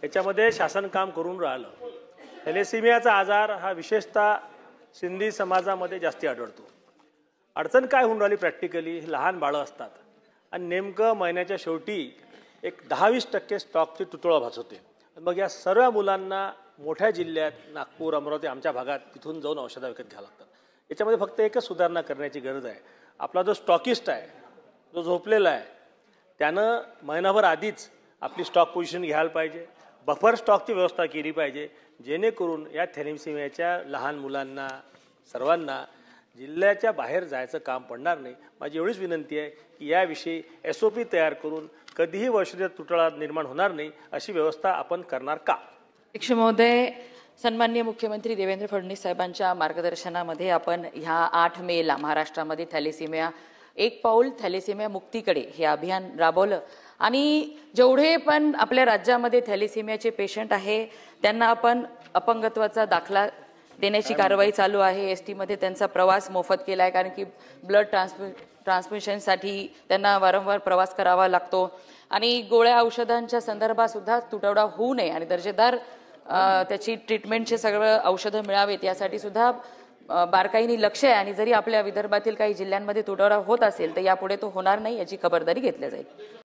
याच्यामध्ये शासन काम करून राहिलं। थॅलेसिमियाचा आजार हा विशेषतः सिंधी समाजामध्ये जास्ती आढळतो। अडचण काय होऊन राहिली, प्रॅक्टिकली लहान बाळं असतात आणि नेमकं महिन्याच्या शेवटी एक 10-20% स्टॉकची तुटवडा भासवते। मग या सर्व मुलांना मोठ्या जिल्ह्यात नागपूर, अमरावती आमच्या भागात तिथून जाऊन औषधं विकत घ्यावं लागतात। याच्यामध्ये फक्त एकच सुधारणा करण्याची गरज आहे। आपला जो स्टॉकिस्ट आहे, जो झोपलेला आहे, त्यानं महिनाभर आधीच आपली स्टॉक पोझिशन घ्यायला पाहिजे। बफर स्टॉकची व्यवस्था केली पाहिजे, जेणेकरून या थॅलेसिमियाच्या लहान मुलांना सर्वांना जिल्ह्याच्या बाहेर जायचं काम पडणार नाही। माझी एवढीच विनंती आहे की याविषयी SOP तयार करून कधीही औषध तुटवडा निर्माण होणार नाही अशी व्यवस्था आपण करणार का? अध्यक्ष महोदय, सन्माननीय मुख्यमंत्री देवेंद्र फडणवीस साहेबांच्या मार्गदर्शनामध्ये आपण ह्या 8 मेला महाराष्ट्रामध्ये थॅलेसिमिया एक पाऊल थॅलेसिमिया मुक्तीकडे हे अभियान राबवलं आणि जेवढे पण आपल्या राज्यामध्ये थॅलेसिमियाचे पेशंट आहे त्यांना आपण अपंगत्वाचा दाखला देण्याची कारवाई चालू आहे। ST मध्ये त्यांचा प्रवास मोफत केला आहे, कारण की ब्लड ट्रान्सफ्युजनसाठी त्यांना वारंवार प्रवास करावा लागतो आणि गोळ्या औषधांच्या संदर्भात सुद्धा तुटवडा होऊ नये आणि दर्जेदार त्याची ट्रीटमेंटचे सगळं औषधं मिळावेत यासाठी सुद्धा बारकाईने लक्ष आहे आणि जरी आपल्या विदर्भातील काही जिल्ह्यांमध्ये तुटवडा होत असेल तर यापुढे तो होणार नाही याची खबरदारी घेतली जाईल।